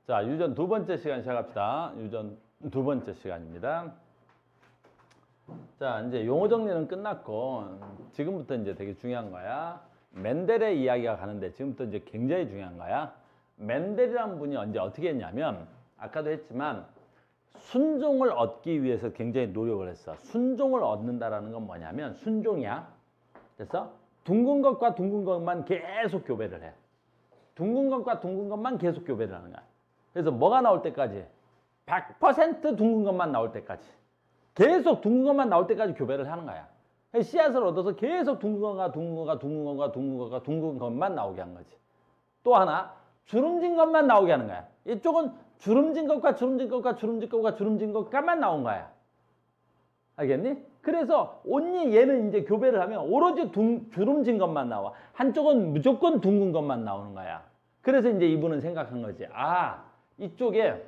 자, 유전 두 번째 시간 시작합시다. 유전 두 번째 시간입니다. 자, 이제 용어 정리는 끝났고 지금부터 이제 되게 중요한 거야. 멘델의 이야기가 가는데 지금부터 이제 굉장히 중요한 거야. 멘델이라는 분이 언제 어떻게 했냐면 아까도 했지만 순종을 얻기 위해서 굉장히 노력을 했어. 순종을 얻는다라는 건 뭐냐면 순종이야. 그래서 둥근 것과 둥근 것만 계속 교배를 해. 둥근 것과 둥근 것만 계속 교배를 하는 거야. 그래서 뭐가 나올 때까지 100% 둥근 것만 나올 때까지 계속 둥근 것만 나올 때까지 교배를 하는 거야. 씨앗을 얻어서 계속 둥근 것과 둥근 것과 둥근 것과 둥근 것과 둥근 것만 나오게 한 거지. 또 하나 주름진 것만 나오게 하는 거야. 이쪽은 주름진 것과 주름진 것과 주름진 것과 주름진 것까만 나온 거야. 알겠니? 그래서 온니 얘는 이제 교배를 하면 오로지 주름진 것만 나와. 한쪽은 무조건 둥근 것만 나오는 거야. 그래서 이제 이분은 생각한 거지. 아, 이쪽에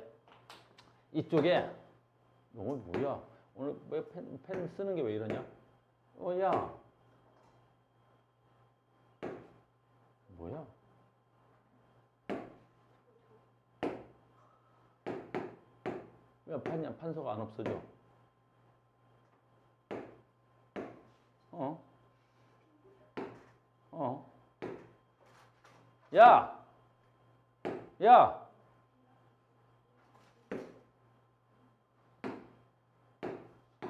오늘 뭐야? 오늘 왜 펜 쓰는 게 왜 이러냐? 야, 뭐야? 왜 판서가 안 없어져? 야!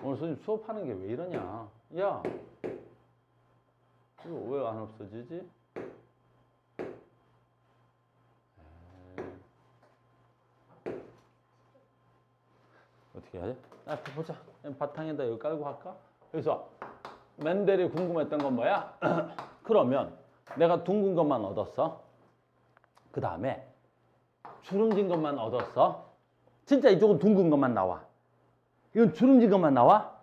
오늘 선생님 수업하는 게 왜 이러냐? 야! 이거 왜 안 없어지지? 어떻게 해야 돼? 보자. 바탕에다 여기 깔고 할까? 그래서 멘델이 궁금했던 건 뭐야? 그러면 내가 둥근 것만 얻었어. 그 다음에 주름진 것만 얻었어. 진짜 이쪽은 둥근 것만 나와. 이건 주름진 것만 나와?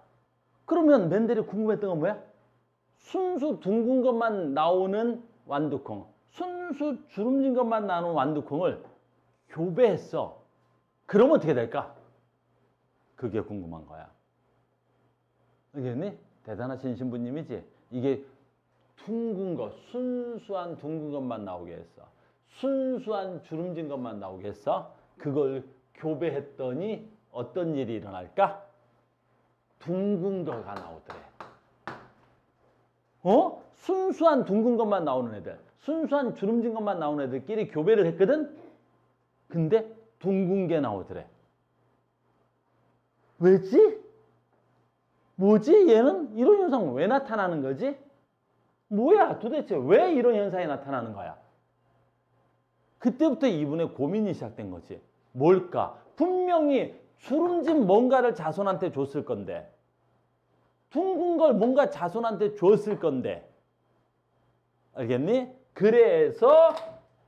그러면 멘델이 궁금했던 건 뭐야? 순수 둥근 것만 나오는 완두콩, 순수 주름진 것만 나오는 완두콩을 교배했어. 그러면 어떻게 될까? 그게 궁금한 거야. 알겠니? 대단하신 신부님이지? 이게 둥근 것, 순수한 둥근 것만 나오게 했어. 순수한 주름진 것만 나오게 했어. 그걸 교배했더니 어떤 일이 일어날까? 둥근 거가 나오더래. 순수한 둥근 것만 나오는 애들, 순수한 주름진 것만 나오는 애들끼리 교배를 했거든? 근데 둥근 게 나오더래. 왜지? 뭐지? 얘는 이런 현상은 왜 나타나는 거지? 뭐야? 도대체 왜 이런 현상이 나타나는 거야? 그때부터 이분의 고민이 시작된 거지. 뭘까? 분명히 주름진 뭔가를 자손한테 줬을 건데, 둥근 걸 뭔가 자손한테 줬을 건데, 알겠니? 그래서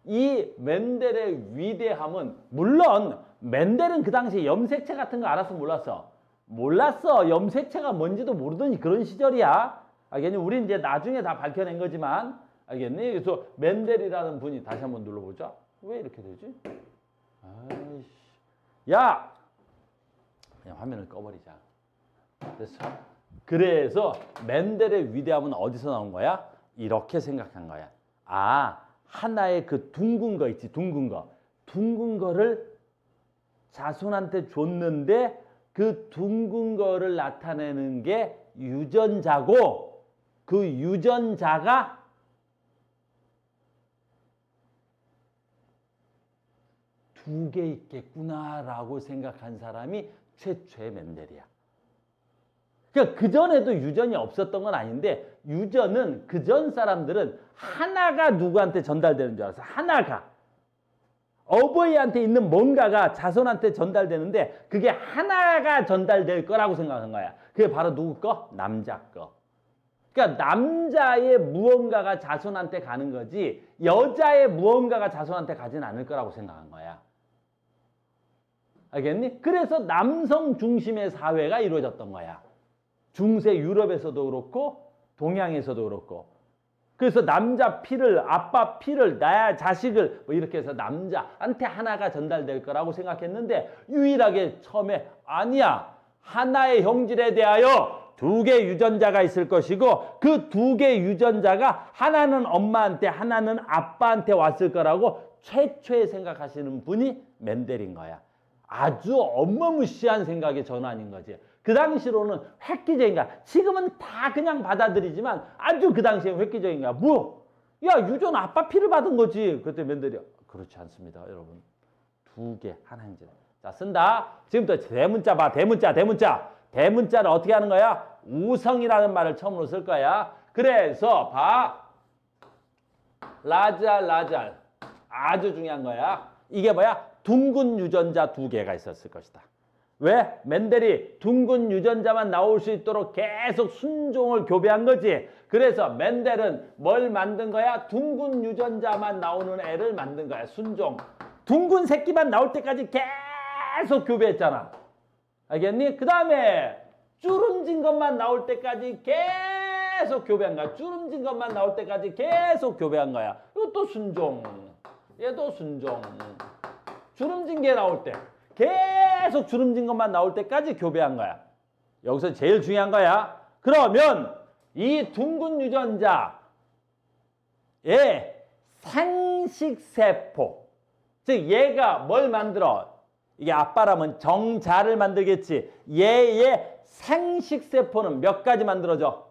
이 멘델의 위대함은, 물론 멘델은 그 당시에 염색체 같은 거 알았어, 몰랐어? 몰랐어. 염색체가 뭔지도 모르던 그런 시절이야. 알겠니? 우리 이제 나중에 다 밝혀낸 거지만, 알겠니? 그래서 멘델이라는 분이, 다시 한번 눌러보자. 왜 이렇게 되지? 아이씨. 야! 그냥 화면을 꺼버리자. 됐어? 그래서 멘델의 위대함은 어디서 나온 거야? 이렇게 생각한 거야. 아, 하나의 그 둥근 거 있지, 둥근 거. 둥근 거를 자손한테 줬는데 그 둥근 거를 나타내는 게 유전자고, 그 유전자가 두 개 있겠구나라고 생각한 사람이 최초의 멘델이야. 그러니까 그전에도 유전이 없었던 건 아닌데, 유전은 그전 사람들은 하나가 누구한테 전달되는 줄 알았어. 하나가. 어버이한테 있는 뭔가가 자손한테 전달되는데 그게 하나가 전달될 거라고 생각한 거야. 그게 바로 누구 거? 남자 거. 그러니까 남자의 무언가가 자손한테 가는 거지 여자의 무언가가 자손한테 가진 않을 거라고 생각한 거야. 알겠니? 그래서 남성 중심의 사회가 이루어졌던 거야. 중세 유럽에서도 그렇고 동양에서도 그렇고. 그래서 남자 피를, 아빠 피를, 나의 자식을 뭐 이렇게 해서 남자한테 하나가 전달될 거라고 생각했는데 유일하게 처음에 아니야. 하나의 형질에 대하여 두 개 유전자가 있을 것이고 그 두 개 유전자가 하나는 엄마한테 하나는 아빠한테 왔을 거라고 최초에 생각하시는 분이 멘델인 거야. 아주 어마무시한 생각의 전환인 거지. 그 당시로는 획기적인 거야. 지금은 다 그냥 받아들이지만 아주 그 당시에 획기적인 거야. 뭐? 야, 유전 아빠 피를 받은 거지. 그때 멘델이 그렇지 않습니다, 여러분. 두 개, 한 행진. 자, 쓴다. 지금부터 대문자 봐. 대문자. 대문자를 어떻게 하는 거야? 우성이라는 말을 처음으로 쓸 거야. 그래서 봐. 라잘. 아주 중요한 거야. 이게 뭐야? 둥근 유전자 두 개가 있었을 것이다. 왜? 멘델이 둥근 유전자만 나올 수 있도록 계속 순종을 교배한 거지. 그래서 멘델은 뭘 만든 거야? 둥근 유전자만 나오는 애를 만든 거야. 순종. 둥근 새끼만 나올 때까지 계속 교배했잖아. 알겠니? 그 다음에 주름진 것만 나올 때까지 계속 교배한 거야. 주름진 것만 나올 때까지 계속 교배한 거야. 이것도 순종. 얘도 순종. 주름진 게 나올 때 계속 주름진 것만 나올 때까지 교배한 거야. 여기서 제일 중요한 거야. 그러면 이 둥근 유전자의 생식세포, 즉 얘가 뭘 만들어? 이게 아빠라면 정자를 만들겠지. 얘의 생식세포는 몇 가지 만들어져?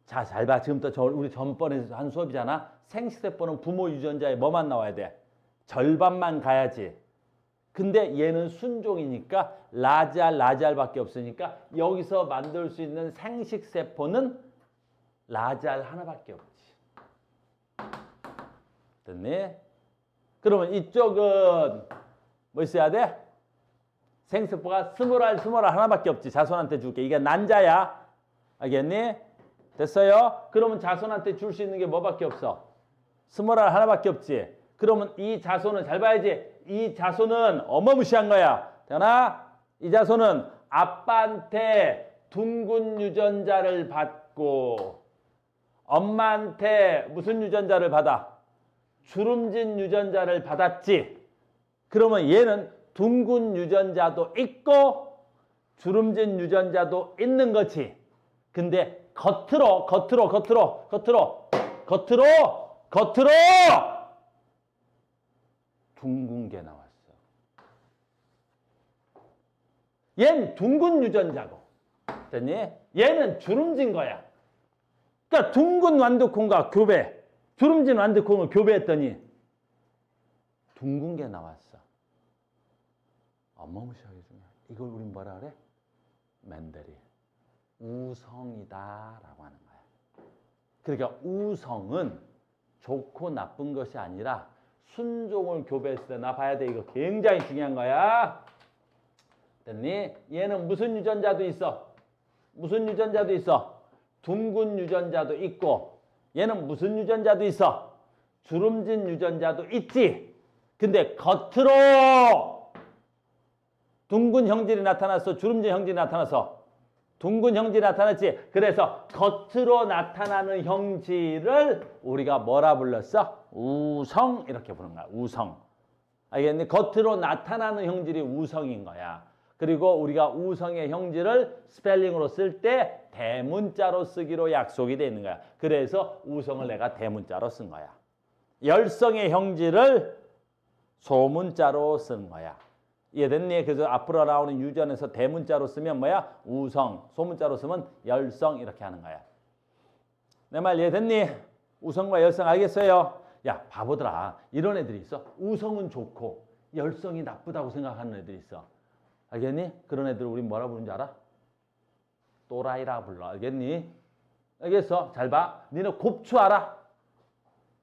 자, 잘 봐. 지금부터 우리 전번에 한 수업이잖아. 생식세포는 부모 유전자에 뭐만 나와야 돼? 절반만 가야지. 근데 얘는 순종이니까 라잘밖에 없으니까 여기서 만들 수 있는 생식세포는 라잘 하나밖에 없지. 됐니? 그러면 이쪽은 뭐 있어야 돼? 생식세포가 스몰알 하나밖에 없지. 자손한테 줄게. 이게 난자야. 알겠니? 됐어요? 그러면 자손한테 줄 수 있는 게 뭐밖에 없어? 스몰알 하나밖에 없지. 그러면 이 자손은 잘 봐야지. 이 자손은 어마무시한 거야. 되나? 이 자손은 아빠한테 둥근 유전자를 받고 엄마한테 무슨 유전자를 받아? 주름진 유전자를 받았지. 그러면 얘는 둥근 유전자도 있고 주름진 유전자도 있는 거지. 근데 겉으로 둥근 게 나왔어. 얘는 둥근 유전자고. 됐니? 얘는 주름진 거야. 그러니까 둥근 완두콩과 교배, 주름진 완두콩을 교배했더니 둥근 게 나왔어. 어마무시하게 중요해. 이걸 우린 뭐라 그래? 멘델이 우성이다라고 하는 거야. 그러니까 우성은 좋고 나쁜 것이 아니라 순종을 교배했을 때 나 봐야 돼. 이거 굉장히 중요한 거야. 됐니? 얘는 무슨 유전자도 있어? 무슨 유전자도 있어? 둥근 유전자도 있고 얘는 무슨 유전자도 있어? 주름진 유전자도 있지. 근데 겉으로 둥근 형질이 나타났어? 주름진 형질이 나타났어? 둥근 형질이 나타났지. 그래서 겉으로 나타나는 형질을 우리가 뭐라 불렀어? 우성 이렇게 부르는 거야. 우성. 알겠니? 겉으로 나타나는 형질이 우성인 거야. 그리고 우리가 우성의 형질을 스펠링으로 쓸 때 대문자로 쓰기로 약속이 돼 있는 거야. 그래서 우성을 내가 대문자로 쓴 거야. 열성의 형질을 소문자로 쓴 거야. 이해됐니? 그래서 앞으로 나오는 유전에서 대문자로 쓰면 뭐야? 우성. 소문자로 쓰면 열성 이렇게 하는 거야. 내 말 이해됐니? 우성과 열성 알겠어요? 야, 바보들아. 이런 애들이 있어. 우성은 좋고 열성이 나쁘다고 생각하는 애들이 있어. 알겠니? 그런 애들 우리 뭐라 부르는지 알아? 또라이라 불러. 알겠니? 알겠어? 잘 봐. 니네 곱추 알아?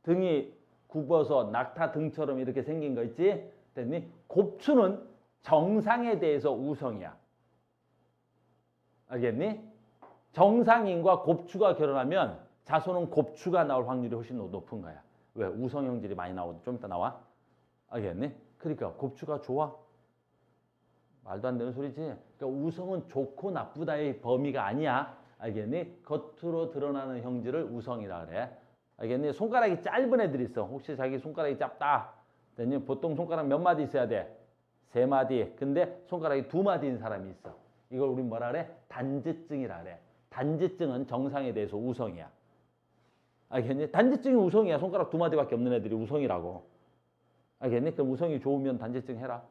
등이 굽어서 낙타 등처럼 이렇게 생긴 거 있지? 됐니? 곱추는 정상에 대해서 우성이야. 알겠니? 정상인과 곱추가 결혼하면 자손은 곱추가 나올 확률이 훨씬 높은 거야. 왜? 우성 형질이 많이 나오고 좀 이따 나와. 알겠니? 그러니까 곱추가 좋아. 말도 안 되는 소리지. 그러니까 우성은 좋고 나쁘다의 범위가 아니야. 알겠니? 겉으로 드러나는 형질을 우성이라 그래. 알겠니? 손가락이 짧은 애들이 있어. 혹시 자기 손가락이 짧다. 됐니? 보통 손가락 몇 마디 있어야 돼? 3마디. 근데 손가락이 2마디인 사람이 있어. 이걸 우리 뭐라 그래? 단지증이라 그래. 단지증은 정상에 대해서 우성이야. 알겠니? 단지증이 우성이야. 손가락 두 마디밖에 없는 애들이 우성이라고. 알겠니? 그럼 우성이 좋으면 단지증 해라.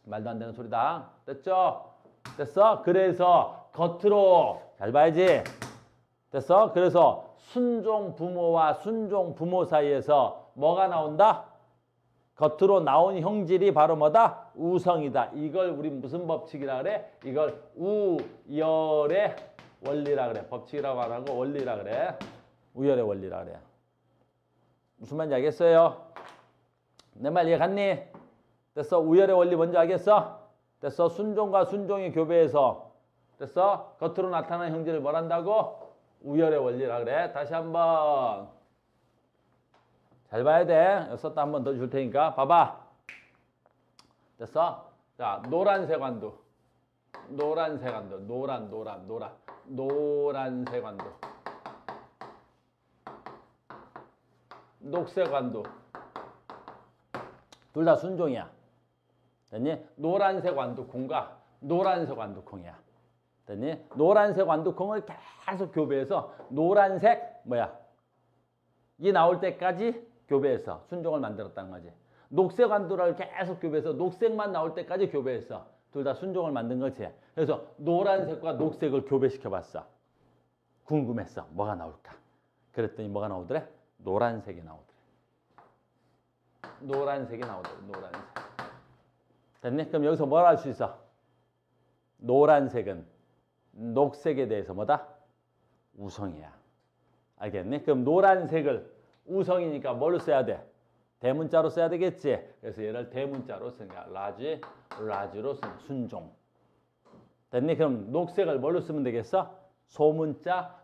말도 안 되는 소리다. 됐죠? 됐어? 그래서 겉으로 잘 봐야지. 됐어? 그래서 순종 부모와 순종 부모 사이에서 뭐가 나온다? 겉으로 나온 형질이 바로 뭐다? 우성이다. 이걸 우리 무슨 법칙이라 그래? 이걸 우열의 원리라 그래. 법칙이라고 안 하고 원리라 그래. 우열의 원리라 그래. 무슨 말인지 알겠어요? 내 말 이해 갔니? 됐어? 우열의 원리 뭔지 알겠어? 됐어? 순종과 순종의 교배에서 됐어? 겉으로 나타나는 형질을 뭘 한다고? 우열의 원리라 그래. 다시 한번 잘 봐야 돼. 썼다 한 번 더 줄 테니까 봐봐. 됐어? 자, 노란색 완두. 노란색 완두. 노란색 완두. 녹색 완두. 둘 다 순종이야. 됐니? 노란색 완두콩과 노란색 완두콩이야. 됐니? 노란색 완두콩을 계속 교배해서 노란색 뭐야? 이 나올 때까지 교배해서 순종을 만들었다는 거지. 녹색 완두를 계속 교배해서 녹색만 나올 때까지 교배했어. 둘 다 순종을 만든 거지. 그래서 노란색과 녹색을 교배시켜 봤어. 궁금했어. 뭐가 나올까? 그랬더니 뭐가 나오더래? 노란색이 나오더래. 노란색이 나오더래. 노란색. 됐니? 그럼 여기서 뭘 알 수 있어? 노란색은 녹색에 대해서 뭐다? 우성이야. 알겠니? 그럼 노란색을 우성이니까 뭘로 써야 돼? 대문자로 써야 되겠지. 그래서 얘를 대문자로 쓰니까 라지로 쓰는 순종. 됐니? 그럼 녹색을 뭘로 쓰면 되겠어? 소문자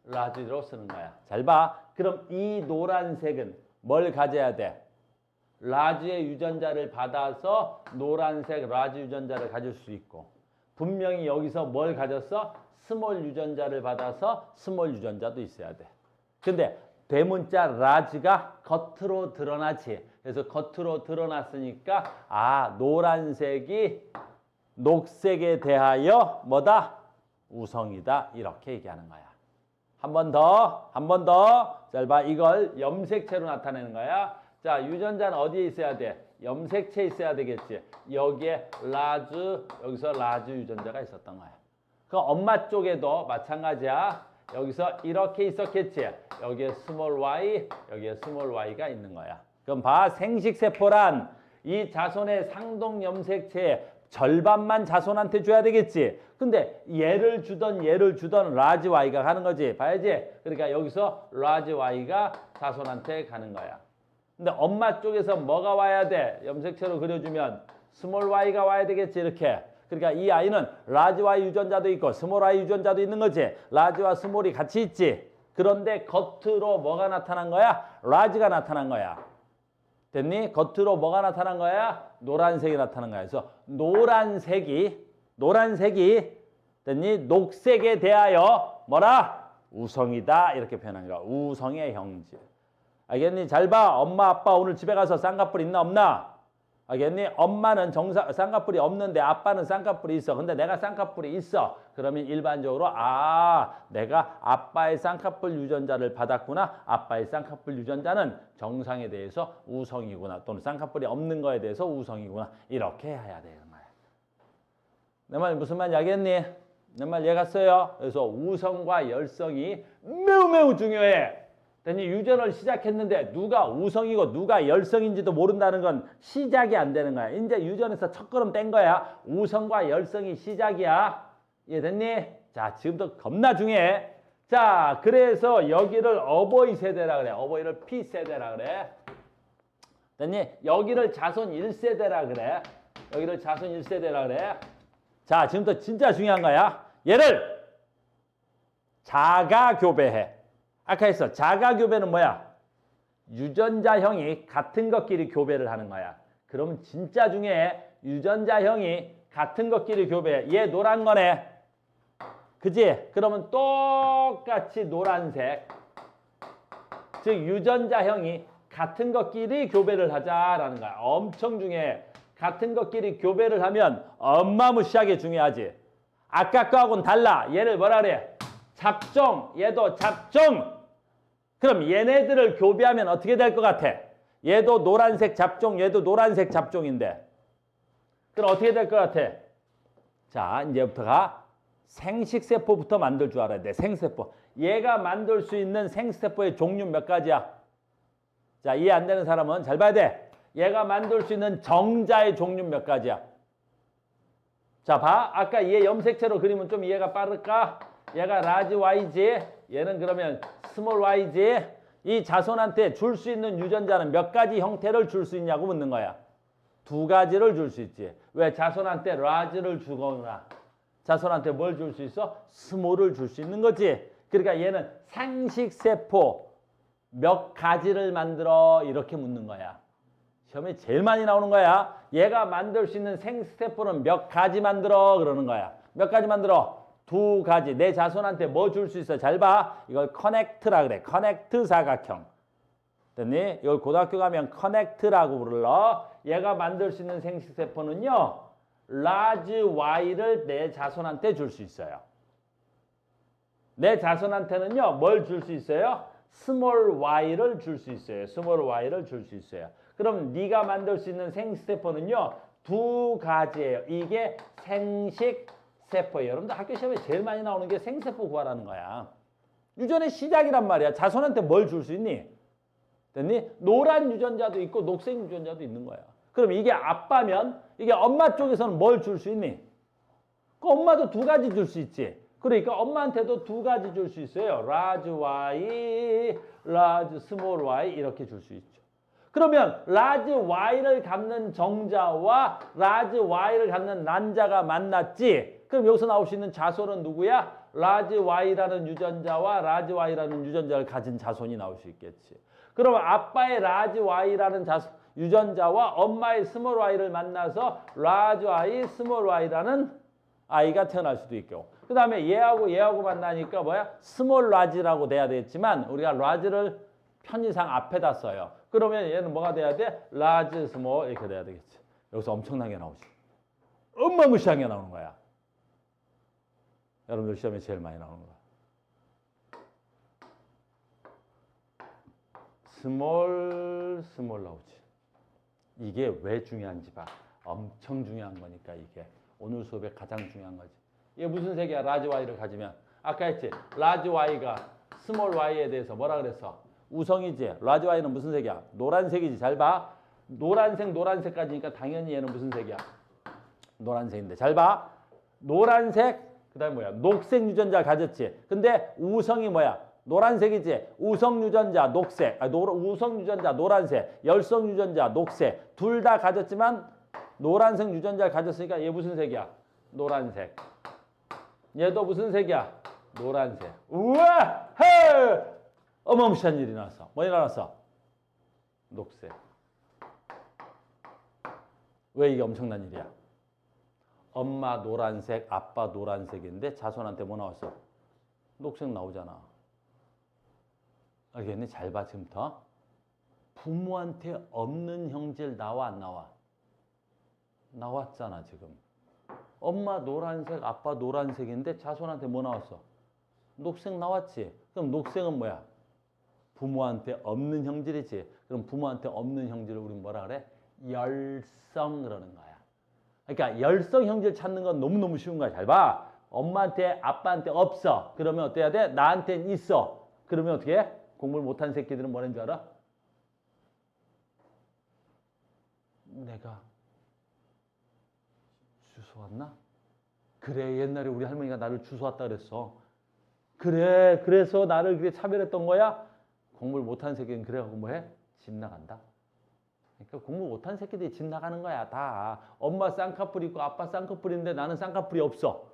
라지로 쓰는 거야. 잘 봐. 그럼 이 노란색은 뭘 가져야 돼? 라지의 유전자를 받아서 노란색 라지 유전자를 가질 수 있고, 분명히 여기서 뭘 가졌어? 스몰 유전자를 받아서 스몰 유전자도 있어야 돼. 근데 대문자 라지가 겉으로 드러나지. 그래서 겉으로 드러났으니까 노란색이 녹색에 대하여 뭐다? 우성이다. 이렇게 얘기하는 거야. 한 번 더. 잘 봐. 이걸 염색체로 나타내는 거야. 자, 유전자는 어디에 있어야 돼? 염색체에 있어야 되겠지. 여기에 여기서 라지 유전자가 있었던 거야. 그 엄마 쪽에도 마찬가지야. 여기서 이렇게 있었겠지. 여기에 스몰 y, 여기에 스몰 y가 있는 거야. 그럼 봐. 생식세포란 이 자손의 상동 염색체의 절반만 자손한테 줘야 되겠지. 근데 얘를 주던 라지 y가 가는 거지. 봐야지. 그러니까 여기서 라지 y가 자손한테 가는 거야. 근데 엄마 쪽에서 뭐가 와야 돼? 염색체로 그려주면 스몰 y가 와야 되겠지. 이렇게. 그러니까 이 아이는 라지 y 유전자도 있고 스몰 y 유전자도 있는 거지. 라지와 스몰이 같이 있지. 그런데 겉으로 뭐가 나타난 거야? 라지가 나타난 거야. 됐니? 겉으로 뭐가 나타난 거야? 노란색이 나타난 거야. 그래서 노란색이 됐니? 녹색에 대하여 뭐라? 우성이다. 이렇게 표현한 거야. 우성의 형질. 알겠니? 잘 봐. 엄마 아빠 오늘 집에 가서 쌍꺼풀 있나 없나? 알겠니? 엄마는 쌍꺼풀이 없는데 아빠는 쌍꺼풀이 있어. 근데 내가 쌍꺼풀이 있어. 그러면 일반적으로 내가 아빠의 쌍꺼풀 유전자를 받았구나. 아빠의 쌍꺼풀 유전자는 정상에 대해서 우성이구나. 또는 쌍꺼풀이 없는 거에 대해서 우성이구나. 이렇게 해야 되는 거야. 내 말 무슨 말인지 알겠니? 내 말 이해 갔어요? 그래서 우성과 열성이 매우 중요해. 됐니? 유전을 시작했는데 누가 우성이고 누가 열성인지도 모른다는 건 시작이 안 되는 거야. 이제 유전에서 첫걸음 뗀 거야. 우성과 열성이 시작이야. 이해됐니? 자, 지금도 겁나 중요해. 자, 그래서 여기를 어버이 세대라 그래. 어버이를 P세대라 그래. 됐니? 여기를 자손 1세대라 그래. 여기를 자손 1세대라 그래. 자, 지금부터 진짜 중요한 거야. 얘를 자가교배해. 아까 했어. 자가교배는 뭐야? 유전자형이 같은 것끼리 교배를 하는 거야. 그럼 진짜 중요해. 유전자형이 같은 것끼리 교배해. 얘 노란 거네. 그지? 그러면 똑같이 노란색. 즉 유전자형이 같은 것끼리 교배를 하자라는 거야. 엄청 중요해. 같은 것끼리 교배를 하면 어마무시하게 중요하지. 아까 거하고는 달라. 얘를 뭐라 그래? 잡종. 얘도 잡종. 그럼 얘네들을 교비하면 어떻게 될 것 같아? 얘도 노란색 잡종, 얘도 노란색 잡종인데. 그럼 어떻게 될 것 같아? 자, 이제부터가 생식세포부터 만들 줄 알아야 돼. 생세포. 얘가 만들 수 있는 생세포의 종류 몇 가지야? 자, 이해 안 되는 사람은 잘 봐야 돼. 얘가 만들 수 있는 정자의 종류 몇 가지야? 자, 봐. 아까 얘 염색체로 그리면 좀 이해가 빠를까? 얘가 라지 Y지. 얘는 그러면 스몰 Y지. 이 자손한테 줄 수 있는 유전자는 몇 가지 형태를 줄 수 있냐고 묻는 거야. 두 가지를 줄 수 있지. 왜? 자손한테 라지를 주거나 자손한테 뭘 줄 수 있어? 스몰을 줄 수 있는 거지. 그러니까 얘는 상식세포 몇 가지를 만들어 이렇게 묻는 거야. 시험에 제일 많이 나오는 거야. 얘가 만들 수 있는 생세포는 몇 가지 만들어 그러는 거야. 몇 가지 만들어? 두 가지. 내 자손한테 뭐 줄 수 있어? 잘 봐. 이걸 커넥트라 그래. 커넥트 사각형. 됐니? 이걸 고등학교 가면 커넥트라고 불러. 얘가 만들 수 있는 생식세포는요. 라지 Y를 내 자손한테 줄 수 있어요. 내 자손한테는요. 뭘 줄 수 있어요? 스몰 Y를 줄 수 있어요. 스몰 Y를 줄 수 있어요. 그럼 네가 만들 수 있는 생식세포는요. 두 가지예요. 이게 생식세포예요. 여러분들 학교 시험에 제일 많이 나오는 게 생세포 구하라는 거야. 유전의 시작이란 말이야. 자손한테 뭘 줄 수 있니? 됐니? 노란 유전자도 있고 녹색 유전자도 있는 거야. 그럼 이게 아빠면 이게 엄마 쪽에서는 뭘 줄 수 있니? 그 엄마도 두 가지 줄 수 있지. 그러니까 엄마한테도 두 가지 줄 수 있어요. 라지 Y, 라지 스몰 Y 이렇게 줄 수 있죠. 그러면 라지 Y를 갖는 정자와 라지 Y를 갖는 난자가 만났지. 그럼 여기서 나올 수 있는 자손은 누구야? 라지 Y라는 유전자와 라지 Y라는 유전자를 가진 자손이 나올 수 있겠지. 그러면 아빠의 라지 Y라는 유전자와 엄마의 스몰 Y를 만나서 라지 Y, 스몰 Y라는 아이가 태어날 수도 있고. 그 다음에 얘하고 만나니까 뭐야? 스몰 라지라고 돼야 되겠지만 우리가 라지를 편의상 앞에다 써요. 그러면 얘는 뭐가 돼야 돼? 라지, 스몰 이렇게 돼야 되겠지. 여기서 엄청나게 나오지. 어마무시하게 나오는 거야. 여러분들 시험에 제일 많이 나오는 거야. 스몰 나오지. 이게 왜 중요한지 봐. 엄청 중요한 거니까 이게. 오늘 수업에 가장 중요한 거지. 이게 무슨 색이야? 라지 Y를 가지면. 아까 했지? 라지 Y가 스몰 Y에 대해서 뭐라 그랬어? 우성이지. 라지 Y는 무슨 색이야? 노란색이지. 잘 봐. 노란색까지니까 당연히 얘는 무슨 색이야? 노란색인데. 잘 봐. 노란색, 그 다음에 뭐야? 녹색 유전자 가졌지. 근데 우성이 뭐야? 노란색이지. 우성 유전자 녹색. 우성 유전자 노란색. 열성 유전자 녹색. 둘 다 가졌지만 노란색 유전자를 가졌으니까 얘 무슨 색이야? 노란색. 얘도 무슨 색이야? 노란색. 우와! 헤! 어마무시한 일이 나왔어. 뭐 일어났어? 녹색. 왜 이게 엄청난 일이야? 엄마 노란색, 아빠 노란색인데 자손한테 뭐 나왔어? 녹색 나오잖아. 알겠니? 잘 봐, 지금부터. 부모한테 없는 형질 나와 안 나와? 나왔잖아, 지금. 엄마 노란색, 아빠 노란색인데 자손한테 뭐 나왔어? 녹색 나왔지. 그럼 녹색은 뭐야? 부모한테 없는 형질이지. 그럼 부모한테 없는 형질을 우리 뭐라 그래? 열성 그러는 거야. 그러니까 열성 형질 찾는 건 너무너무 쉬운 거야. 잘 봐. 엄마한테, 아빠한테 없어. 그러면 어때야 돼? 나한테는 있어. 그러면 어떻게 해? 공부를 못한 새끼들은 뭐라는 줄 알아? 내가 주워왔나? 그래, 옛날에 우리 할머니가 나를 주워왔다 그랬어. 그래, 그래서 나를 그렇게 차별했던 거야? 공부를 못한 새끼는 그래갖고 뭐해? 집 나간다. 그러니까 공부 못한 새끼들이 집 나가는 거야, 다. 엄마 쌍꺼풀 있고 아빠 쌍꺼풀인데 나는 쌍꺼풀이 없어.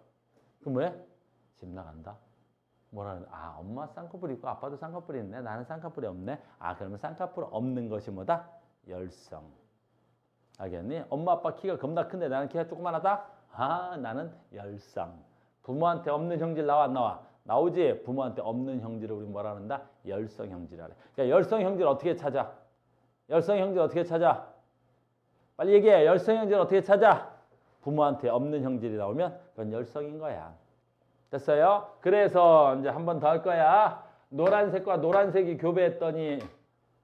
그럼 뭐해? 집 나간다. 뭐라는? 아, 엄마 쌍꺼풀 있고 아빠도 쌍꺼풀이 있네. 나는 쌍꺼풀이 없네. 아, 그러면 쌍꺼풀 없는 것이 뭐다? 열성. 알겠니? 엄마 아빠 키가 겁나 큰데 나는 키가 조그만하다? 아, 나는 열성. 부모한테 없는 형질 나와 안 나와? 나오지. 부모한테 없는 형질을 우리 뭐라 한다? 열성 형질이라. 그러니까 열성 형질 어떻게 찾아? 열성 형질 어떻게 찾아? 빨리 얘기해. 열성 형질 어떻게 찾아? 부모한테 없는 형질이 나오면 그건 열성인 거야. 됐어요? 그래서 이제 한 번 더 할 거야. 노란색과 노란색이 교배했더니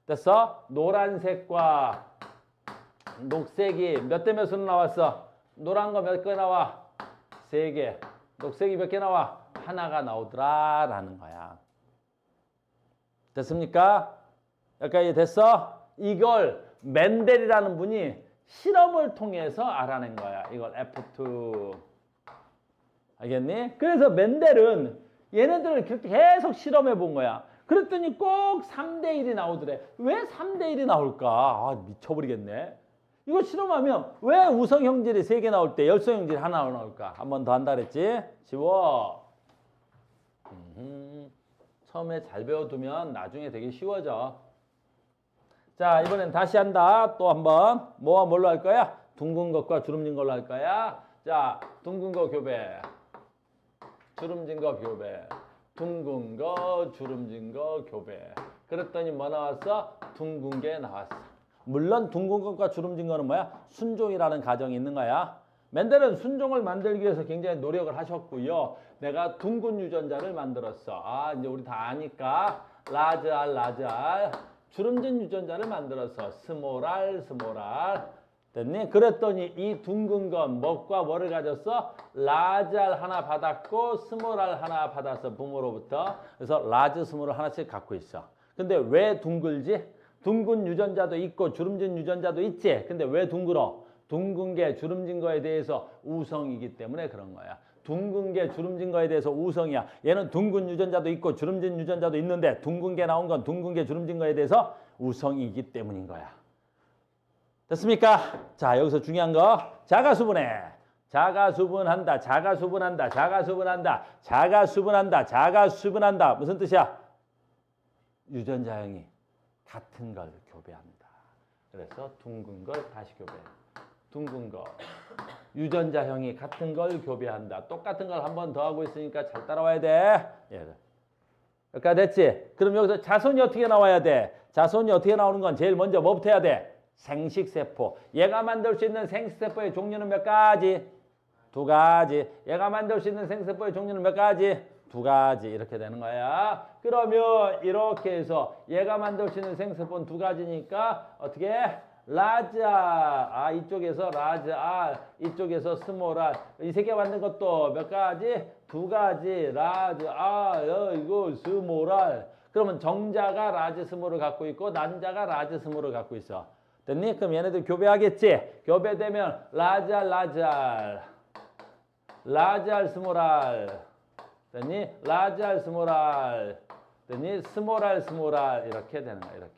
됐어? 노란색과 녹색이 몇 대 몇으로 나왔어? 노란 거 몇 개 나와? 3개. 녹색이 몇 개 나와? 하나가 나오더라라는 거야. 됐습니까? 여기까지 됐어? 이걸 멘델이라는 분이 실험을 통해서 알아낸 거야. 이걸 F2. 알겠니? 그래서 멘델은 얘네들을 계속 실험해 본 거야. 그랬더니 꼭 3대 1이 나오더래. 왜 3대 1이 나올까? 아, 미쳐버리겠네. 이거 실험하면 왜 우성 형질이 3개 나올 때 열성 형질이 하나 나올까? 한 번 더 한다 그랬지? 쉬워. 처음에 잘 배워두면 나중에 되게 쉬워져. 자, 이번엔 다시 한다. 또 한번. 뭐와 뭘로 할 거야? 둥근 것과 주름진 걸로 할 거야. 자, 둥근 거 교배. 주름진 거 교배. 둥근 거, 주름진 거 교배. 그랬더니 뭐 나왔어? 둥근 게 나왔어. 물론 둥근 것과 주름진 거는 뭐야? 순종이라는 가정이 있는 거야. 멘델은 순종을 만들기 위해서 굉장히 노력을 하셨고요. 내가 둥근 유전자를 만들었어. 아, 이제 우리 다 아니까. 라즈 R, 라즈 R. 주름진 유전자를 만들었어. 스몰 R, 스몰 R. 됐니? 그랬더니 이 둥근 건 뭐과 뭐를 가졌어? 라즈 R 하나 받았고 스몰 R 하나 받았어. 부모로부터. 그래서 라즈, 스몰을 하나씩 갖고 있어. 근데 왜 둥글지? 둥근 유전자도 있고 주름진 유전자도 있지. 근데 왜 둥글어? 둥근 게 주름진 거에 대해서 우성이기 때문에 그런 거야. 둥근 게 주름진 거에 대해서 우성이야. 얘는 둥근 유전자도 있고 주름진 유전자도 있는데 둥근 게 나온 건 둥근 게 주름진 거에 대해서 우성이기 때문인 거야. 됐습니까? 자, 여기서 중요한 거. 자가수분해. 자가수분한다. 자가수분한다. 자가수분한다. 자가수분한다. 자가수분한다. 무슨 뜻이야? 유전자형이 같은 걸 교배한다. 그래서 둥근 걸 다시 교배해. 둥근 거. 유전자형이 같은 걸 교배한다. 똑같은 걸 한 번 더 하고 있으니까 잘 따라와야 돼. 예. 여기까지 됐지? 그럼 여기서 자손이 어떻게 나와야 돼? 자손이 어떻게 나오는 건 제일 먼저 뭐부터 해야 돼? 생식세포. 얘가 만들 수 있는 생식세포의 종류는 몇 가지? 2가지. 얘가 만들 수 있는 생식세포의 종류는 몇 가지? 2가지. 이렇게 되는 거야. 그러면 이렇게 해서 얘가 만들 수 있는 생식세포는 2가지니까 어떻게 해? 라즈 R. 아, 이쪽에서 라즈 R, 이쪽에서 스몰 R. 이 3개 만든 것도 몇 가지? 2가지. 라즈 R, 이거 스몰 R. 그러면 정자가 라즈 스몰을 갖고 있고 난자가 라즈 스몰을 갖고 있어. 됐니? 그럼 얘네들 교배하겠지? 교배되면 라즈 R, 라즈 R. 라즈 R, 스몰 R. 됐니? 라즈 R, 스몰 R. 됐니? 스몰 R, 스몰 R. 이렇게 되는 거야. 이렇게.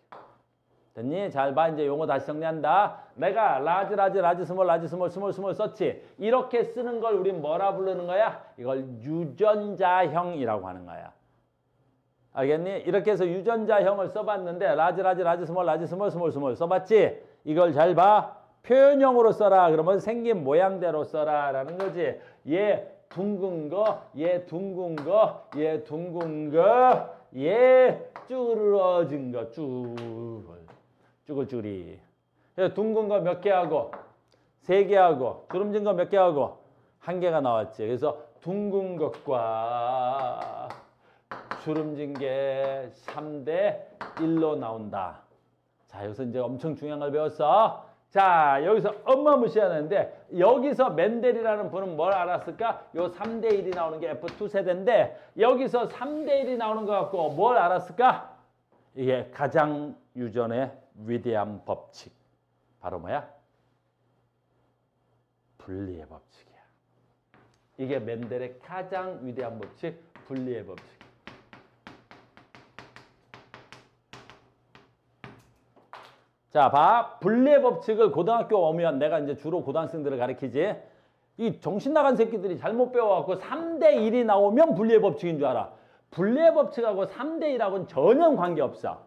됐니? 잘 봐. 이제 용어 다시 정리한다. 내가 라즈, 라즈, 라즈, 스몰, 라즈, 스몰, 스몰, 스몰 썼지. 이렇게 쓰는 걸 우린 뭐라 부르는 거야? 이걸 유전자형이라고 하는 거야. 알겠니? 이렇게 해서 유전자형을 써봤는데 라즈, 라즈, 라즈, 스몰, 라즈, 스몰, 스몰, 스몰 써봤지? 이걸 잘 봐. 표현형으로 써라. 그러면 생긴 모양대로 써라 라는 거지. 얘 둥근 거, 얘 둥근 거, 얘 둥근 거, 얘 쭈그러진 거, 쭈글쭈글이. 둥근 거 몇 개 하고 3개 하고 주름진 거 몇 개 하고 1개가 나왔지. 그래서 둥근 것과 주름진 게 3대 1로 나온다. 자, 여기서 이제 엄청 중요한 걸 배웠어. 자, 여기서 엄마무시하는데 여기서 멘델이라는 분은 뭘 알았을까? 요 3대 1이 나오는 게 F2 세대인데 여기서 3대 1이 나오는 것 같고 뭘 알았을까? 이게 가장 유전의 위대한 법칙. 바로 뭐야? 분리의 법칙이야. 이게 멘델의 가장 위대한 법칙, 분리의 법칙. 자, 봐. 분리의 법칙을 고등학교 오면 내가 이제 주로 고등학생들을 가르치지. 이 정신 나간 새끼들이 잘못 배워갖고 3대 1이 나오면 분리의 법칙인 줄 알아. 분리의 법칙하고 3대 1하고는 전혀 관계없어.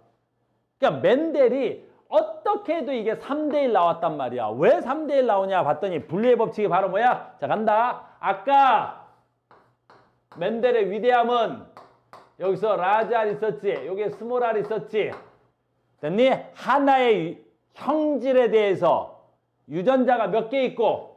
그러니까 멘델이 어떻게 해도 이게 3대 1 나왔단 말이야. 왜 3대 1 나오냐 봤더니 분리의 법칙이 바로 뭐야? 자, 간다. 아까 멘델의 위대함은 여기서 라즈 R 있었지. 여기에 스몰 R 있었지. 됐니? 하나의 형질에 대해서 유전자가 몇 개 있고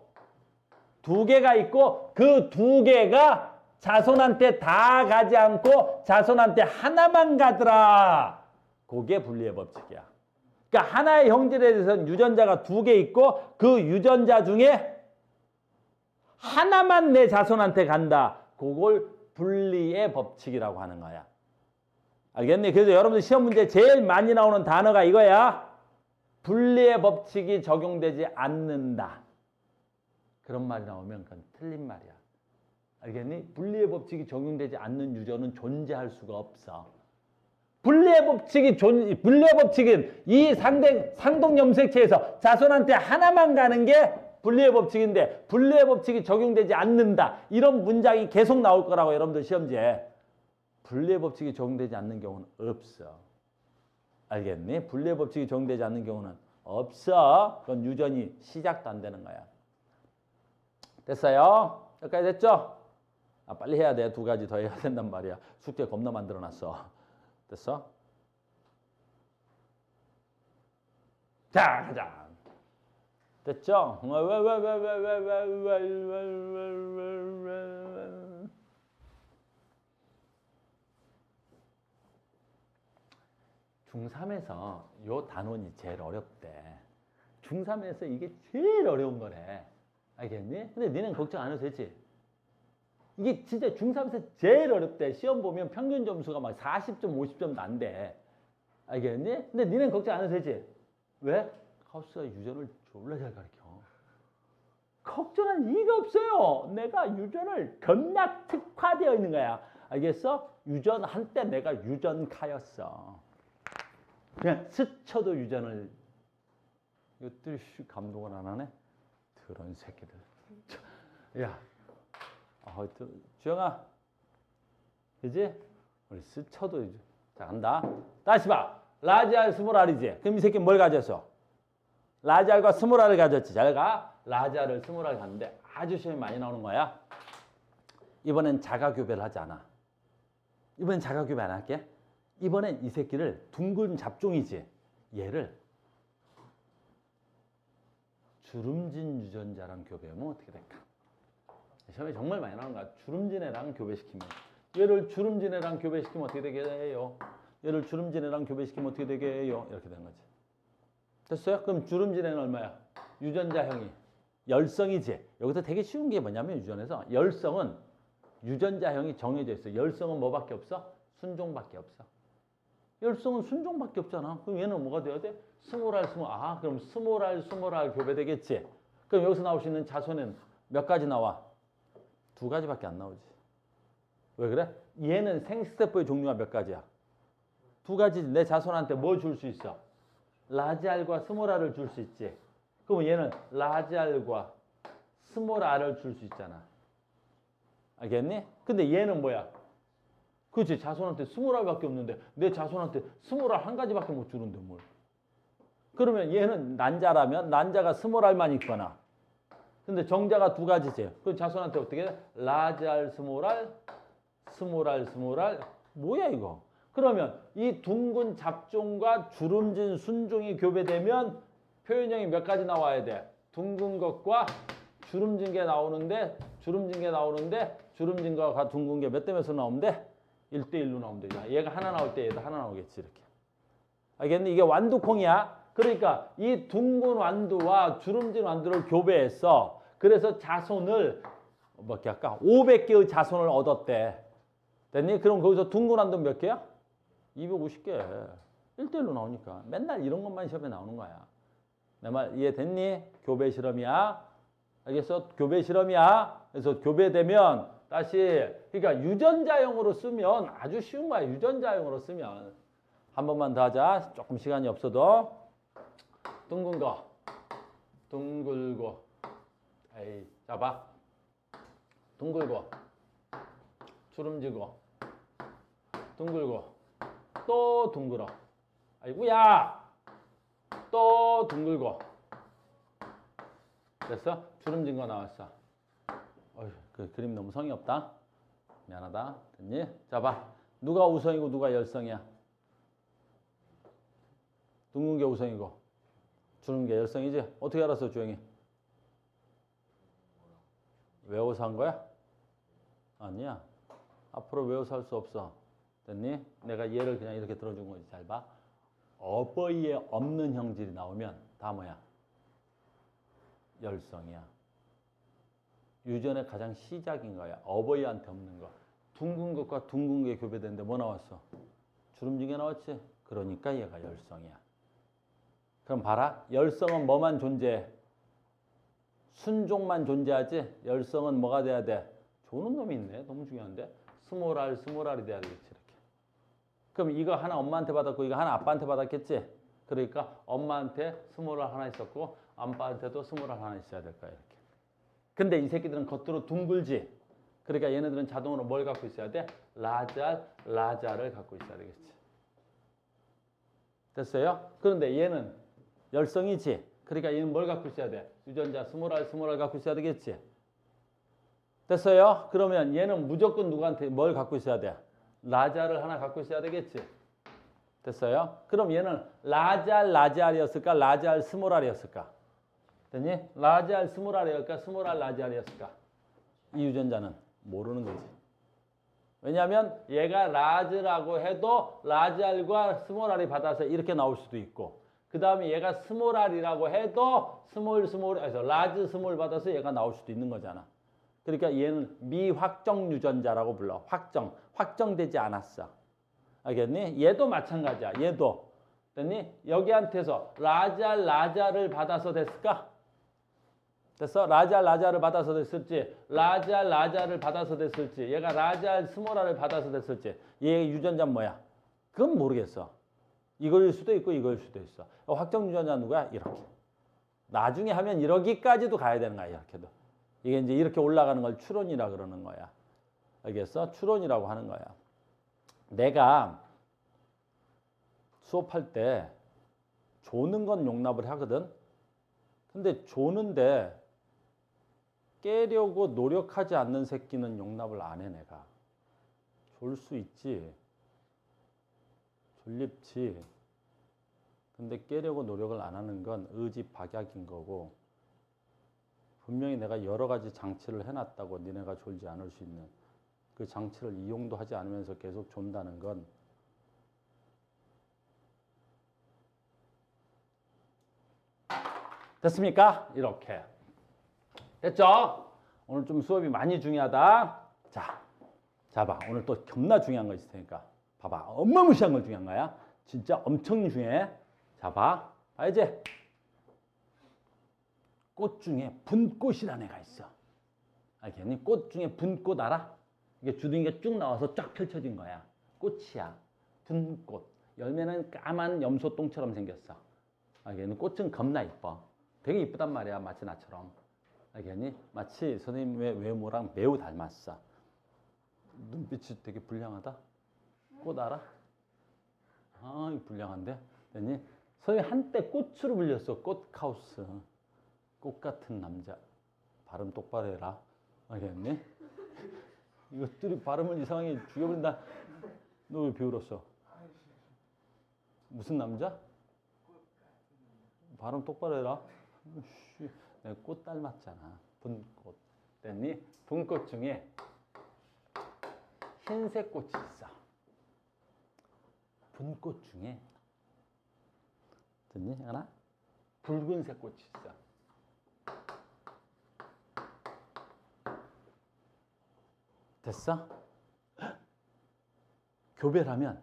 2개가 있고 그 2개가 자손한테 다 가지 않고 자손한테 하나만 가더라. 그게 분리의 법칙이야. 그러니까 하나의 형질에 대해서는 유전자가 2개 있고 그 유전자 중에 하나만 내 자손한테 간다. 그걸 분리의 법칙이라고 하는 거야. 알겠니? 그래서 여러분들 시험 문제 제일 많이 나오는 단어가 이거야. 분리의 법칙이 적용되지 않는다. 그런 말이 나오면 그건 틀린 말이야. 알겠니? 분리의 법칙이 적용되지 않는 유전은 존재할 수가 없어. 분리의 법칙은 이 상동 염색체에서 자손한테 하나만 가는 게 분리의 법칙인데 분리의 법칙이 적용되지 않는다. 이런 문장이 계속 나올 거라고 여러분들 시험지에. 분리의 법칙이 적용되지 않는 경우는 없어. 알겠니? 분리의 법칙이 적용되지 않는 경우는 없어. 그건 유전이 시작도 안 되는 거야. 됐어요? 여기까지 됐죠? 빨리 해야 돼. 2가지 더 해야 된단 말이야. 숙제 겁나 만들어놨어. 됐어? 자, 가자. 됐죠? 중3에서 요 단원이 제일 어렵대. 중3에서 이게 제일 어려운 거래. 알겠니? 근데 니는 걱정 안 해도 되지? 이게 진짜 중3에서 제일 어렵대. 시험 보면 평균 점수가 막 40점, 50점 난대. 알겠니? 근데 니는 걱정 안 해도 되지? 왜? 카우스가 유전을 졸라 잘 가르쳐. 걱정할 이유가 없어요. 내가 유전을 겁나 특화되어 있는 거야. 알겠어? 유전 한때 내가 유전카였어. 그냥 스쳐도 유전을. 이것들 감독을 안 하네? 그런 새끼들. 야, 주영아, 그지? 우리 스쳐도 이제. 자, 간다. 다시 봐. 라지알 스몰알이지. 그럼 이 새끼 뭘 가졌어? 라지알과 스몰알을 가졌지. 잘 가. 라지알을 스몰알 갔는데 아주 시험이 많이 나오는 거야. 이번엔 자가교배를 하지 않아. 이번엔 자가교배 안 할게. 이번엔 이 새끼를 둥근 잡종이지. 얘를 주름진 유전자랑 교배하면 어떻게 될까? 시험에 정말 많이 나오는 거야. 주름진 애랑 교배시키면. 얘를 주름진 애랑 교배시키면 어떻게 되게 해요? 얘를 주름진 애랑 교배시키면 어떻게 되게 해요? 이렇게 되는 거지. 됐어요? 그럼 주름진 애는 얼마야? 유전자형이 열성이지. 여기서 되게 쉬운 게 뭐냐면 유전에서 열성은 유전자형이 정해져 있어. 열성은 뭐밖에 없어? 순종밖에 없어. 열성은 순종밖에 없잖아. 그럼 얘는 뭐가 돼야 돼? 스몰알. 그럼 스몰알 교배되겠지. 그럼 여기서 나올 수 있는 자손은 몇 가지 나와? 2가지밖에 안 나오지. 왜 그래? 얘는 생식세포의 종류가 몇 가지야? 2가지지. 내 자손한테 뭐 줄 수 있어? 라지알과 스몰알을 줄 수 있지. 그럼 얘는 라지알과 스몰알을 줄 수 있잖아. 알겠니? 근데 얘는 뭐야? 그렇지. 자손한테 스몰알밖에 없는데 내 자손한테 스몰알 1가지밖에 못 주는데 뭘. 그러면 얘는 난자라면 난자가 스몰알만 있거나 근데 정자가 2가지지. 그럼 자손한테 어떻게 돼? 라지알 스몰알, 스몰알. 뭐야 이거? 그러면 이 둥근 잡종과 주름진 순종이 교배되면 표현형이 몇 가지 나와야 돼? 둥근 것과 주름진 게 나오는데 주름진 거가 둥근 게 몇 대 몇으로 나오면 돼? 1대1로 나오면 되잖아. 얘가 하나 나올 때 얘도 하나 나오겠지 이렇게. 알겠니? 이게 완두콩이야. 그러니까 이 둥근 완두와 주름진 완두를 교배했어. 그래서 자손을 몇 개 할까? 500개의 자손을 얻었대. 됐니? 그럼 거기서 둥근 완두 몇 개야? 250개. 1대1로 나오니까. 맨날 이런 것만 시험에 나오는 거야. 내 말 이해됐니? 교배 실험이야. 알겠어? 교배 실험이야. 그래서 교배되면 다시 그러니까 유전자형으로 쓰면 아주 쉬운 거야. 유전자형으로 쓰면. 한 번만 더 하자. 조금 시간이 없어도. 둥근 거. 둥글고. 에이, 잡아. 둥글고. 주름지고. 둥글고. 또 둥글어. 아이고야. 또 둥글고. 됐어? 주름진 거 나왔어. 그 그림 너무 성의 없다. 미안하다. 됐니? 잡아. 누가 우성이고 누가 열성이야? 둥근 게 우성이고 주름진 게 열성이지? 어떻게 알았어, 주영이? 외워서 한 거야? 아니야. 앞으로 외워서 할 수 없어. 됐니? 내가 얘를 그냥 이렇게 들어준 거지. 잘 봐. 어버이에 없는 형질이 나오면 다 뭐야? 열성이야. 유전의 가장 시작인 거야. 어버이한테 없는 거. 둥근 것과 둥근 게 교배되는데 뭐 나왔어? 주름진 게 나왔지? 그러니까 얘가 열성이야. 그럼 봐라. 열성은 뭐만 존재해? 순종만 존재하지? 열성은 뭐가 돼야 돼? 좋은 놈이 있네. 너무 중요한데. 스몰알이 돼야 되겠지. 이렇게. 그럼 이거 하나 엄마한테 받았고 이거 하나 아빠한테 받았겠지? 그러니까 엄마한테 스몰알 하나 있었고 아빠한테도 스몰알 하나 있어야 될 거야. 이렇게. 근데 이 새끼들은 겉으로 둥글지? 그러니까 얘네들은 자동으로 뭘 갖고 있어야 돼? 라자를 갖고 있어야 되겠지. 됐어요? 그런데 얘는 열성이지? 그러니까 얘는 뭘 갖고 있어야 돼? 유전자 스몰알 갖고 있어야 되겠지? 됐어요? 그러면 얘는 무조건 누구한테 뭘 갖고 있어야 돼? 라자를 하나 갖고 있어야 되겠지? 됐어요? 그럼 얘는 라자알이었을까? 라자알 스몰알이었을까? 됐니? 라자알 스몰알이었을까? 스몰알 라자알이었을까? 이 유전자는 모르는 거지. 왜냐하면 얘가 라즈라고 해도 라자알과 스몰알이 받아서 이렇게 나올 수도 있고 그 다음에 얘가 스몰알이라고 해도 라즈 스몰 받아서 얘가 나올 수도 있는 거잖아. 그러니까 얘는 미확정 유전자라고 불러. 확정되지 않았어. 알겠니? 얘도 마찬가지야. 얘도. 됐니? 여기한테서 라자를 받아서 됐을까? 됐어? 라자를 받아서 됐을지, 라자를 받아서 됐을지, 얘가 라자 스몰알을 받아서 됐을지, 얘 유전자는 뭐야? 그건 모르겠어. 이거일 수도 있고 이거일 수도 있어. 확정 유전자 누구야? 이렇게. 나중에 하면 이러기까지도 가야 되는 거야. 이렇게도. 이게 이제 이렇게 올라가는 걸 추론이라 그러는 거야. 알겠어? 추론이라고 하는 거야. 내가 수업할 때 조는 건 용납을 하거든. 근데 조는데 깨려고 노력하지 않는 새끼는 용납을 안 해, 내가. 졸 수 있지. 졸립지. 근데 깨려고 노력을 안 하는 건 의지 박약인 거고 분명히 내가 여러 가지 장치를 해놨다고 니네가 졸지 않을 수 있는 그 장치를 이용도 하지 않으면서 계속 존다는 건 됐습니까? 이렇게. 됐죠? 오늘 좀 수업이 많이 중요하다. 자, 봐. 오늘 또 겁나 중요한 거 있을 테니까. 봐봐. 어마무시한 거 중요한 거야. 진짜 엄청 중요해. 자, 봐. 알지? 꽃 중에 분꽃이라는 애가 있어. 알겠니? 꽃 중에 분꽃 알아? 이게 주둥이가 쭉 나와서 쫙 펼쳐진 거야. 꽃이야. 분꽃. 열매는 까만 염소똥처럼 생겼어. 알겠니? 꽃은 겁나 이뻐. 되게 이쁘단 말이야. 마치 나처럼. 알겠니? 마치 선생님의 외모랑 매우 닮았어. 눈빛이 되게 불량하다. 꽃 알아? 아, 이거 불량한데? 됐니? 선생님 한때 꽃으로 불렸어. 꽃카우스. 꽃 같은 남자. 발음 똑바로 해라. 알겠니? 이것들이 발음을 이상하게 죽여버린다. 너 왜 비웃었어? 무슨 남자? 발음 똑바로 해라. 내가 꽃 닮았잖아. 분꽃. 됐니? 분꽃 중에 흰색 꽃이 있어. 분꽃 중에 됐니? 하나? 붉은색 꽃이 있어. 됐어? 교배라면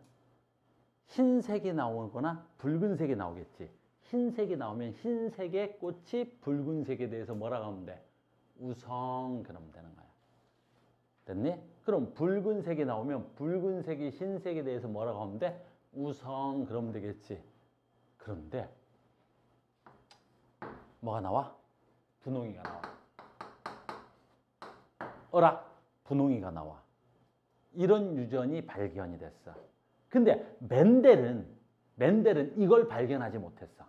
흰색이 나오거나 붉은색이 나오겠지. 흰색이 나오면 흰색의 꽃이 붉은색에 대해서 뭐라고 하면 돼? 우성 그러면 되는 거야. 됐니? 그럼 붉은색이 나오면 붉은색이 흰색에 대해서 뭐라고 하면 돼? 우성 그러면 되겠지. 그런데 뭐가 나와? 분홍이가 나와. 어라? 분홍이가 나와. 이런 유전이 발견이 됐어. 근데 맨델은 이걸 발견하지 못했어.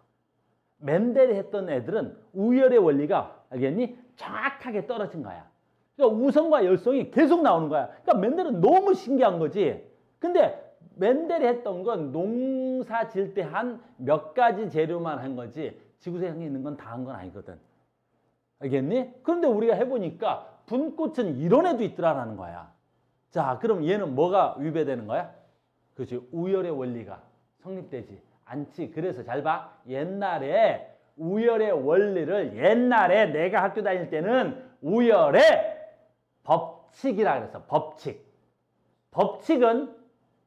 맨델이 했던 애들은 우열의 원리가 알겠니? 정확하게 떨어진 거야. 그러니까 우성과 열성이 계속 나오는 거야. 그러니까 맨델은 너무 신기한 거지. 근데 맨델이 했던 건 농사 질 때 한 몇 가지 재료만 한 거지 지구상에 있는 건 다 한 건 아니거든. 알겠니? 그런데 우리가 해보니까 분꽃은 이런 애도 있더라라는 거야. 자, 그럼 얘는 뭐가 위배되는 거야? 그렇지. 우열의 원리가 성립되지 않지. 그래서 잘 봐. 옛날에 우열의 원리를 옛날에 내가 학교 다닐 때는 우열의 법칙이라 그랬어. 법칙. 법칙은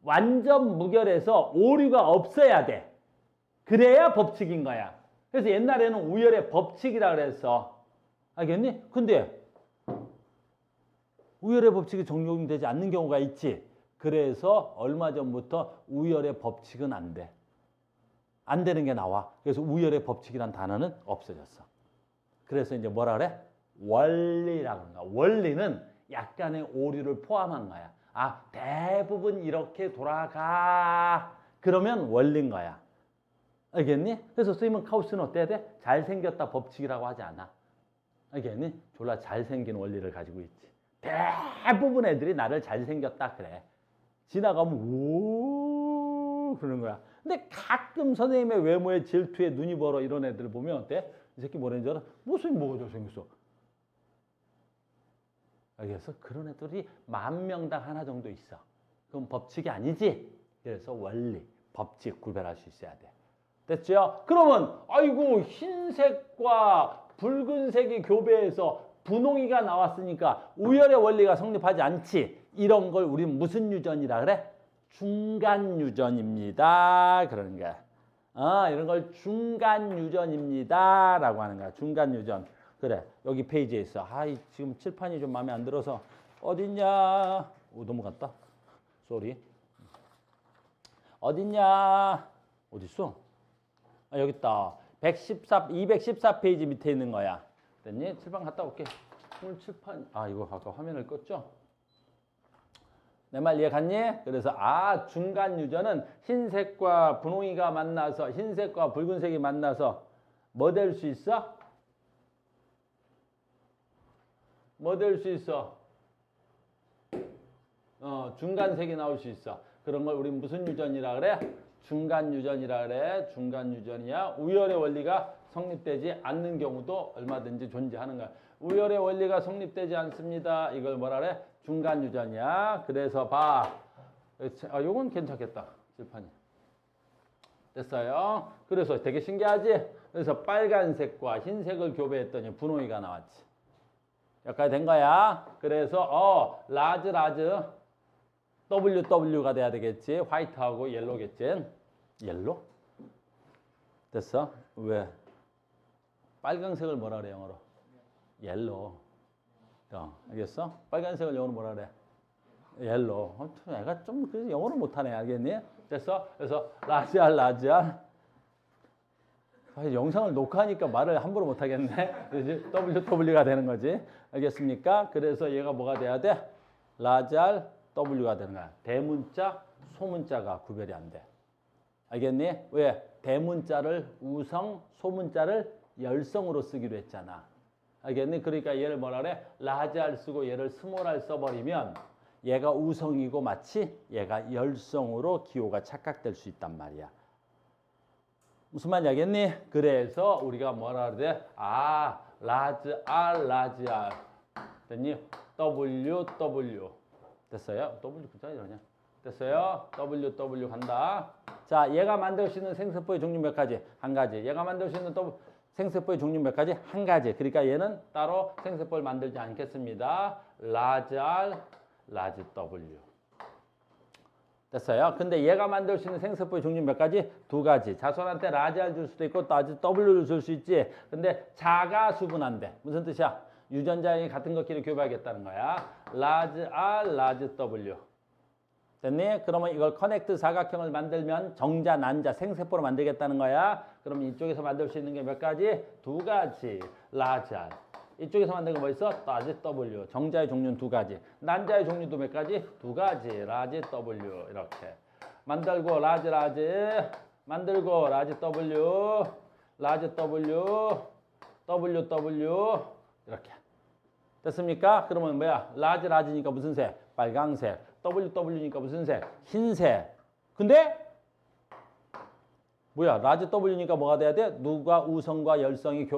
완전 무결해서 오류가 없어야 돼. 그래야 법칙인 거야. 그래서 옛날에는 우열의 법칙이라 그랬어. 알겠니? 근데 우열의 법칙이 적용되지 않는 경우가 있지. 그래서 얼마 전부터 우열의 법칙은 안 돼. 안 되는 게 나와. 그래서 우열의 법칙이란 단어는 없어졌어. 그래서 이제 뭐라 그래? 원리라고 하는 거야. 원리는 약간의 오류를 포함한 거야. 아, 대부분 이렇게 돌아가. 그러면 원리인 거야. 알겠니? 그래서 스티븐 카우스는 어때야 돼? 잘생겼다 법칙이라고 하지 않아. 알겠니? 졸라 잘생긴 원리를 가지고 있지. 대부분 애들이 나를 잘생겼다 그래. 지나가면 오 그러는 거야. 근데 가끔 선생님의 외모에 질투에 눈이 벌어 이런 애들 보면 어때? 이 새끼 뭐라는 줄 알아? 무슨 뭐가 잘생겼어? 알겠어? 그런 애들이 10,000명당 하나 정도 있어. 그건 법칙이 아니지? 그래서 원리, 법칙 구별할 수 있어야 돼. 됐죠? 그러면 아이고 흰색과 붉은색이 교배해서 분홍이가 나왔으니까 우열의 원리가 성립하지 않지. 이런 걸 우리는 무슨 유전이라 그래? 중간 유전입니다. 그러는 거야. 이런 걸 중간 유전입니다. 라고 하는 거야. 중간 유전. 그래. 여기 페이지에 있어. 지금 칠판이 좀 마음에 안 들어서 어딨냐? 넘어갔다. 쏘리. 어딨냐? 어딨어? 여기 있다. 214 페이지 밑에 있는 거야. 됐니? 칠판 갔다 올게. 오늘 칠판, 이거 아까 화면을 껐죠? 내 말 이해 갔니? 그래서, 중간 유전은 흰색과 분홍이가 만나서, 흰색과 붉은색이 만나서 뭐 될 수 있어? 뭐 될 수 있어? 중간색이 나올 수 있어. 그런 걸 우리 무슨 유전이라 그래? 중간 유전이라 그래. 중간 유전이야. 우열의 원리가 성립되지 않는 경우도 얼마든지 존재하는 거야. 우열의 원리가 성립되지 않습니다. 이걸 뭐라 그래? 중간 유전이야. 그래서 봐. 요건 괜찮겠다. 칠판이. 됐어요. 그래서 되게 신기하지? 그래서 빨간색과 흰색을 교배했더니 분홍이가 나왔지. 여기까지 된 거야. 그래서 라즈 WW가 돼야 되겠지. 화이트하고 옐로겠지. 옐로? 됐어? 왜? 빨간색을 뭐라 그래 영어로? 옐로. 알겠어? 빨간색을 영어로 뭐라 그래? 옐로. 애가 좀 영어를 못하네. 알겠니? 됐어? 그래서 라지알. 영상을 녹화하니까 말을 함부로 못하겠네. WW가 되는 거지. 알겠습니까? 그래서 얘가 뭐가 돼야 돼? 라지알 W가 되는 거야. 대문자, 소문자가 구별이 안 돼. 알겠니? 왜? 대문자를 우성, 소문자를 열성으로 쓰기로 했잖아. 알겠니? 그러니까 얘를 뭐라 그래? 라지알 쓰고 얘를 스몰알 써버리면 얘가 우성이고 마치 얘가 열성으로 기호가 착각될 수 있단 말이야. 무슨 말인지 알겠니? 그래서 우리가 뭐라 그래? 라지알. 됐니? WW. 됐어요? W 붙여야지 그냥. 됐어요? WW 간다. 자, 얘가 만들 수 있는 생세포의 종류 몇 가지? 한 가지. 얘가 만들 수 있는 생세포의 종류 몇 가지? 한 가지. 그러니까 얘는 따로 생세포를 만들지 않겠습니다. 라지알, 라지 W. 됐어요? 근데 얘가 만들 수 있는 생세포의 종류 몇 가지? 두 가지. 자손한테 라지알 줄 수도 있고 라지 W를 줄 수 있지. 근데 자가 수분한대. 무슨 뜻이야? 유전자의 같은 것끼리 교배하겠다는 거야. 라지 R, 라지 W. 됐니? 그러면 이걸 커넥트 사각형을 만들면 정자, 난자, 생세포로 만들겠다는 거야. 그러면 이쪽에서 만들 수 있는 게 몇 가지? 두 가지. 라지 R. 이쪽에서 만든 거 뭐 있어? 라지 W. 정자의 종류는 두 가지. 난자의 종류도 몇 가지? 두 가지. 라지 W. 이렇게. 만들고 라지. 만들고 라지 W. 라지 W. WW. 이렇게. 됐습니까? 그러면 뭐야? 라지니까 무슨 색? 빨강색. WW니까 무슨 색? 흰색. 근데 뭐야? 라지 W니까 뭐가 돼야 돼? 누가 우성과 열성이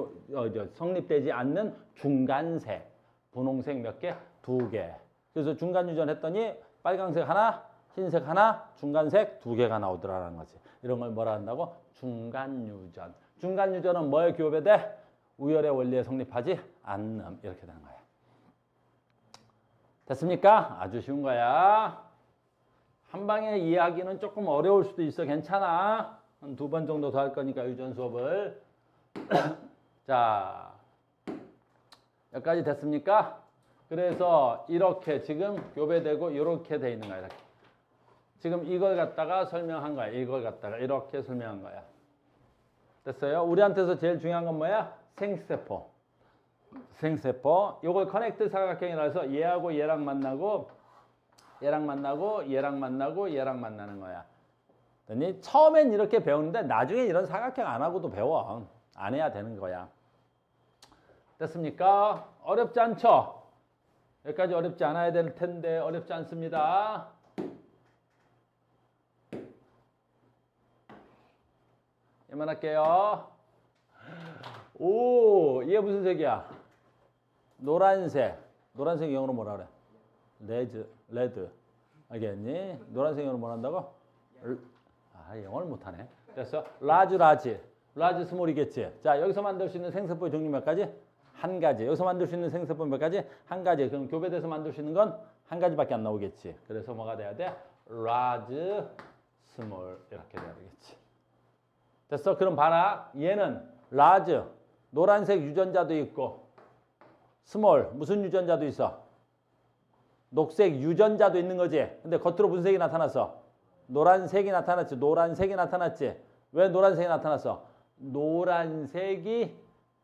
성립되지 않는 중간색. 분홍색 몇 개? 두 개. 그래서 중간 유전 했더니 빨강색 하나, 흰색 하나, 중간색 두 개가 나오더라는 거지. 이런 걸 뭐라 한다고? 중간 유전. 중간 유전은 뭐에 교배돼? 우열의 원리에 성립하지 않는. 이렇게 되는 거야. 됐습니까? 아주 쉬운 거야. 한 방에 이해하기는 조금 어려울 수도 있어. 괜찮아. 한 2번 정도 더 할 거니까 유전 수업을. 자, 여기까지 됐습니까? 그래서 이렇게 지금 교배되고 이렇게 돼 있는 거야. 이렇게. 지금 이걸 갖다가 설명한 거야. 이걸 갖다가 이렇게 설명한 거야. 됐어요? 우리한테서 제일 중요한 건 뭐야? 생세포. 생세포. 요걸 커넥트 사각형이라 해서 얘하고 얘랑 만나고 얘랑 만나고 얘랑 만나고 얘랑 만나는 거야. 그러니 처음엔 이렇게 배우는데 나중에 이런 사각형 안 하고도 배워. 안 해야 되는 거야. 됐습니까? 어렵지 않죠? 여기까지 어렵지 않아야 될 텐데 어렵지 않습니다. 얘만 할게요. 오, 얘 무슨 색이야? 노란색. 노란색 영어로 뭐라 그래? 레드. 알겠니? 노란색 영어로 뭐 한다고? 영어를 못하네. 됐어? 라지, 스몰이겠지. 자, 여기서 만들 수 있는 생세포의 종류 몇 가지? 한 가지. 여기서 만들 수 있는 생세포 몇 가지? 한 가지. 그럼 교배돼서 만들 수 있는 건 한 가지밖에 안 나오겠지. 그래서 뭐가 돼야 돼? 라지, 스몰 이렇게 돼야 되겠지. 됐어? 그럼 봐라. 얘는 라지, 노란색 유전자도 있고 스몰, 무슨 유전자도 있어? 녹색 유전자도 있는 거지. 근데 겉으로 무슨 색이 나타났어? 노란색이 나타났지. 노란색이 나타났지. 왜 노란색이 나타났어? 노란색이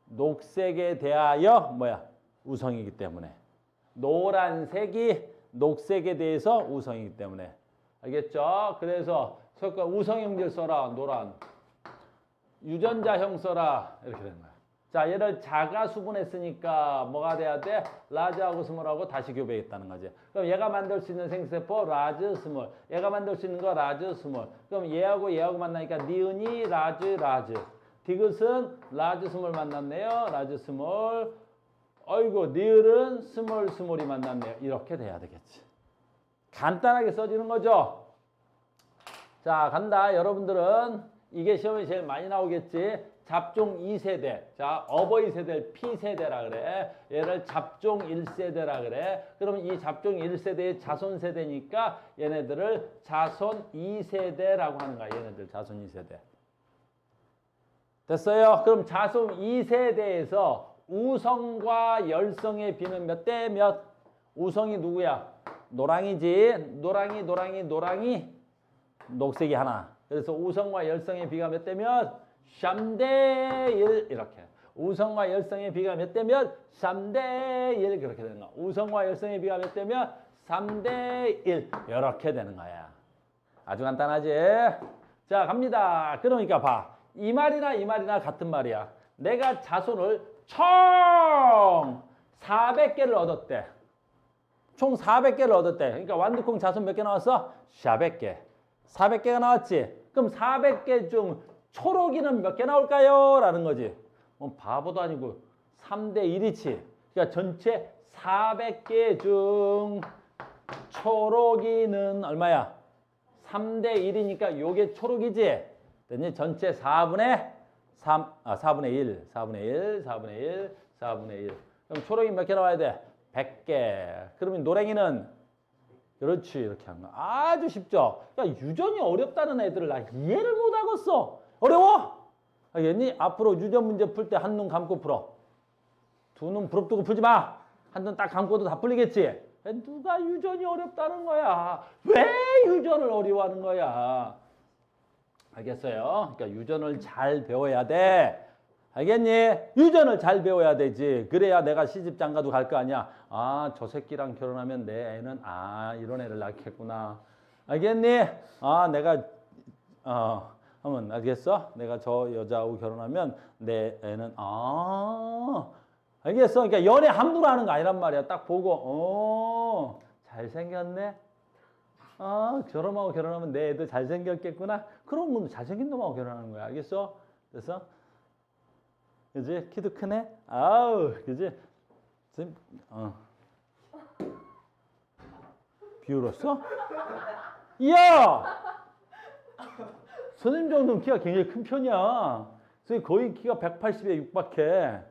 녹색에 대하여 뭐야? 우성이기 때문에. 노란색이 녹색에 대해서 우성이기 때문에. 알겠죠? 그래서 우성형질 써라. 노란. 유전자형 써라. 이렇게 되는 거야. 자, 얘를 자가 수분했으니까 뭐가 돼야 돼? 라지하고 스몰하고 다시 교배했다는 거지. 그럼 얘가 만들 수 있는 생세포 라지, 스몰. 얘가 만들 수 있는 거 라지, 스몰. 그럼 얘하고 만나니까 니은이 라지. 디귿은 라지, 스몰 만났네요. 라지, 스몰. 어이구, 니을은 스몰이 만났네요. 이렇게 돼야 되겠지. 간단하게 써지는 거죠. 자, 간다. 여러분들은 이게 시험에 제일 많이 나오겠지. 잡종 2세대. 자, 어버이 세대를 P세대라 그래. 얘를 잡종 1세대라 그래. 그러면 이 잡종 1세대의 자손 세대니까 얘네들을 자손 2세대라고 하는 거야. 얘네들 자손 2세대. 됐어요? 그럼 자손 2세대에서 우성과 열성의 비는 몇 대 몇? 우성이 누구야? 노랑이지. 노랑이. 녹색이 하나. 그래서 우성과 열성의 비가 몇 대 몇? 3대 1 이렇게. 우성과 열성의 비가 몇 대 몇? 3대 1 그렇게 되는 거야. 우성과 열성의 비가 몇 대 몇? 3대 1 이렇게 되는 거야. 아주 간단하지? 자, 갑니다. 그러니까 봐. 이 말이나 같은 말이야. 내가 자손을 총 400개를 얻었대. 총 400개를 얻었대. 그러니까 완두콩 자손 몇 개 나왔어? 400개. 400개가 나왔지? 그럼 400개 중 초록이는 몇 개 나올까요? 라는 거지. 뭐 바보도 아니고 3대 1이지. 그러니까 전체 400개 중 초록이는 얼마야? 3대 1이니까 요게 초록이지. 그러니 전체 4분의 1. 그럼 초록이 몇 개 나와야 돼? 100개. 그러면 노랭이는 그렇지. 이렇게 하는 거야. 아주 쉽죠? 그러니까 유전이 어렵다는 애들을 나 이해를 못 하겠어. 어려워? 알겠니? 앞으로 유전 문제 풀 때 한 눈 감고 풀어. 두 눈 부릅뜨고 풀지 마. 한 눈 딱 감고도 다 풀리겠지? 누가 유전이 어렵다는 거야? 왜 유전을 어려워하는 거야? 알겠어요? 그러니까 유전을 잘 배워야 돼. 알겠니? 유전을 잘 배워야 되지. 그래야 내가 시집 장가도 갈 거 아니야. 아, 저 새끼랑 결혼하면 내 애는 이런 애를 낳겠구나. 알겠니? 내가 하면 알겠어? 내가 저 여자하고 결혼하면 내 애는 알겠어? 그러니까 연애 함부로 하는 거 아니란 말이야. 딱 보고 잘생겼네. 저놈하고 결혼하면 내 애도 잘생겼겠구나. 그런 건 잘생긴 놈하고 결혼하는 거야. 알겠어? 그래서 그지? 키도 크네? 그지? 비울었어? 이야! 선생님 정도는 키가 굉장히 큰 편이야. 선생님 거의 키가 180에 육박해.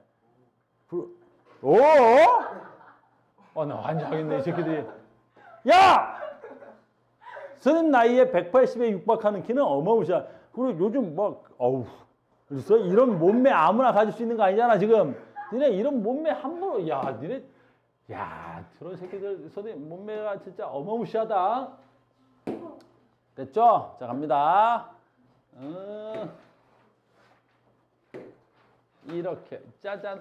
오! 나 환장하겠네, 이 새끼들이. 야! 선생님 나이에 180에 육박하는 키는 어마무시야. 그리고 요즘 그래서 이런 몸매 아무나 가질 수 있는 거 아니잖아, 지금. 니네 이런 몸매 함부로, 저런 새끼들, 선생님 몸매가 진짜 어마무시하다. 됐죠? 자, 갑니다. 이렇게, 짜잔.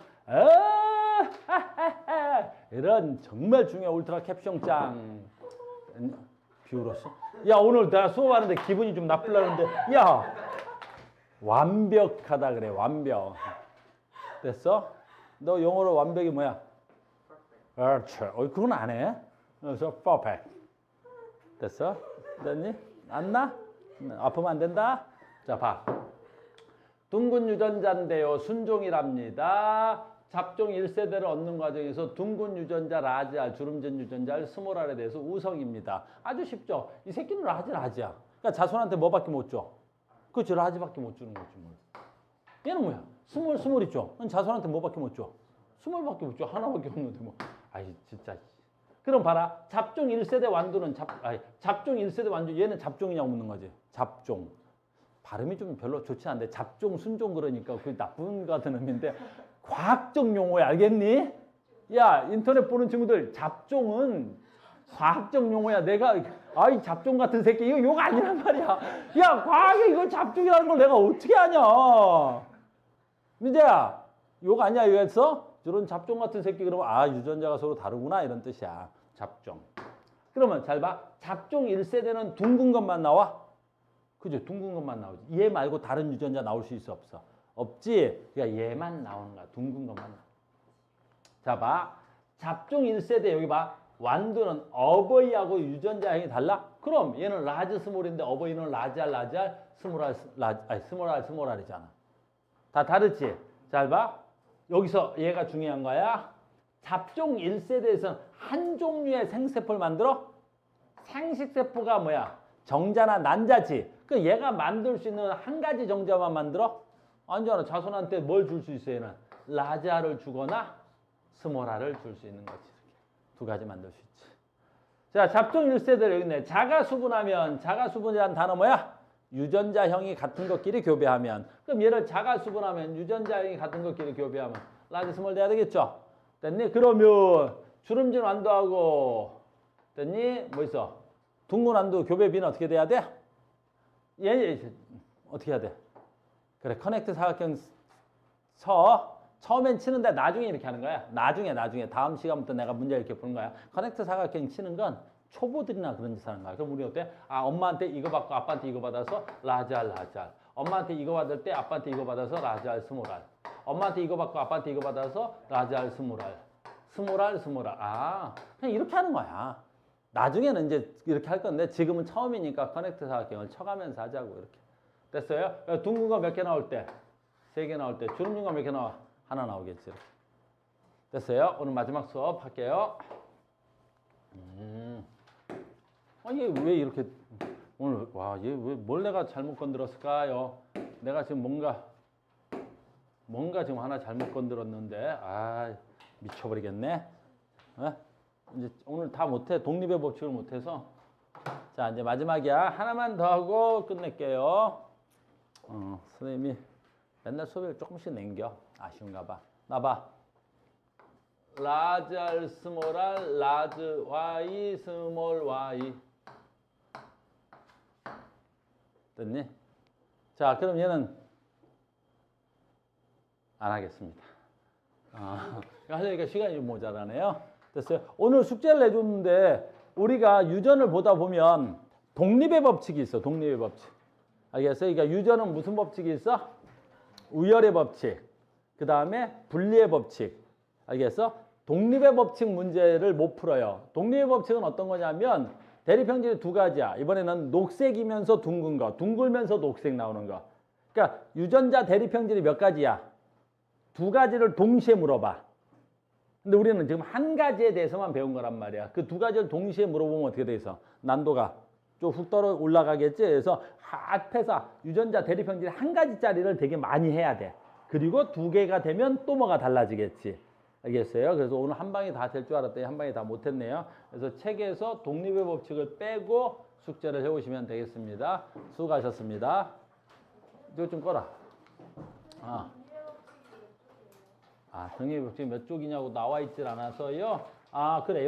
이런 정말 중요한 울트라 캡숑짱. 비울었어? 야, 오늘 내가 수업하는데 기분이 좀 나쁘려는데, 야! 완벽하다 그래, 완벽. 됐어? 너 영어로 완벽이 뭐야? 그렇죠. 그건 안 해. 그래서 perfect. 됐어? 됐니? 안 나? 아프면 안 된다? 자, 봐. 둥근 유전자인데요. 순종이랍니다. 잡종 1세대를 얻는 과정에서 둥근 유전자 라지알, 주름진 유전자 스몰 R에 대해서 우성입니다. 아주 쉽죠? 이 새끼는 라지야. 그러니까 자손한테 뭐밖에 못 줘? 그렇죠. 라지밖에 못 주는 거지. 뭐. 얘는 뭐야? 스몰 있죠? 자손한테 뭐밖에 못 줘? 스몰밖에 못 줘. 하나밖에 없는데 뭐. 진짜. 그럼 봐라. 잡종 1세대 완두는 잡종 1세대 완두 얘는 잡종이냐고 묻는 거지. 잡종. 발음이 좀 별로 좋지 않은데 잡종, 순종 그러니까 그게 나쁜 것 같은 의미인데 과학적 용어야. 알겠니? 야, 인터넷 보는 친구들 잡종은 과학적 용어야. 내가 잡종 같은 새끼 이거 욕 아니란 말이야. 야, 과학에 이걸 잡종이라는 걸 내가 어떻게 아냐. 민재야, 욕 아니야 이거였어? 저런 잡종 같은 새끼 그러면 유전자가 서로 다르구나 이런 뜻이야. 잡종. 그러면 잘 봐. 잡종 1세대는 둥근 것만 나와? 그죠? 둥근 것만 나오지. 얘 말고 다른 유전자 나올 수 있어 없어? 없지? 그러니까 얘만 나오는 거야. 둥근 것만 나와. 자, 봐. 잡종 1세대 여기 봐. 완두는 어버이하고 유전자형이 달라? 그럼 얘는 라지 스몰인데 어버이는 라지알 스몰알이잖아. 다 다르지? 잘 봐. 여기서 얘가 중요한 거야. 잡종 1세대에서는 한 종류의 생세포를 만들어? 생식세포가 뭐야? 정자나 난자지. 그 얘가 만들 수 있는 한 가지 정자만 만들어? 아니잖아. 자손한테 뭘 줄 수 있어 얘는? 라지알을 주거나 스몰알을 줄 수 있는 거지. 이렇게. 두 가지 만들 수 있지. 자, 잡종 1세대 여기 있네. 자가수분하면, 자가수분이라는 단어 뭐야? 유전자형이 같은 것끼리 교배하면. 그럼 얘를 자가수분하면 유전자형이 같은 것끼리 교배하면 라지 스몰 돼야 되겠죠? 됐니? 그러면 주름진 완두하고 됐니? 뭐 있어? 둥근 완두 교배비는 어떻게 돼야 돼? 얘 어떻게 해야 돼? 그래, 커넥트 사각형 처음엔 치는데 나중에 이렇게 하는 거야. 나중에 다음 시간부터 내가 문제 이렇게 푸는 거야. 커넥트 사각형 치는 건 초보들이나 그런 짓 하는 거야. 그럼 우리 어때? 엄마한테 이거 받고 아빠한테 이거 받아서 라지알. 엄마한테 이거 받을 때 아빠한테 이거 받아서 라지알 스몰알. 엄마한테 이거 받고 아빠한테 이거 받아서 라지알 스몰알. 스몰알. 그냥 이렇게 하는 거야. 나중에는 이제 이렇게 할 건데 지금은 처음이니까 커넥트 사각형을 쳐가면서 하자고 이렇게. 됐어요? 둥근 거 몇 개 나올 때? 3개 나올 때. 주름진 거 몇 개 나와? 하나 나오겠지. 이렇게. 됐어요? 오늘 마지막 수업 할게요. 얘 왜 이렇게 오늘 얘 왜 뭘 내가 잘못 건드렸을까요? 내가 지금 뭔가 지금 하나 잘못 건드렸는데 미쳐버리겠네. 이제 오늘 다 못해. 독립의 법칙을 못해서. 자, 이제 마지막이야. 하나만 더 하고 끝낼게요. 선생님이 맨날 수업을 조금씩 남겨. 아쉬운가 봐. 나봐. 라지 R 스몰 R, 라지 Y 스몰 Y. 됐니? 자, 그럼 얘는 안 하겠습니다. 하려니까 시간이 좀 모자라네요. 됐어요? 오늘 숙제를 내줬는데 우리가 유전을 보다 보면 독립의 법칙이 있어. 독립의 법칙. 알겠어요? 그러니까 유전은 무슨 법칙이 있어? 우열의 법칙. 그 다음에 분리의 법칙. 알겠어? 독립의 법칙 문제를 못 풀어요. 독립의 법칙은 어떤 거냐면 대립형질이 두 가지야. 이번에는 녹색이면서 둥근 거, 둥글면서 녹색 나오는 거. 그러니까 유전자 대립형질이 몇 가지야? 두 가지를 동시에 물어봐. 근데 우리는 지금 한 가지에 대해서만 배운 거란 말이야. 그 두 가지를 동시에 물어보면 어떻게 돼 있어? 난도가 좀 훅 떨어 올라가겠지. 그래서 합해서 유전자 대립형질이 한 가지짜리를 되게 많이 해야 돼. 그리고 두 개가 되면 또 뭐가 달라지겠지. 알겠어요? 그래서 오늘 한 방에 다 될 줄 알았더니 한 방에 다 못했네요. 그래서 책에서 독립의 법칙을 빼고 숙제를 해오시면 되겠습니다. 수고하셨습니다. 이거 좀 꺼라. 정리의 법칙 몇 쪽이냐고 나와 있질 않아서요. 그래.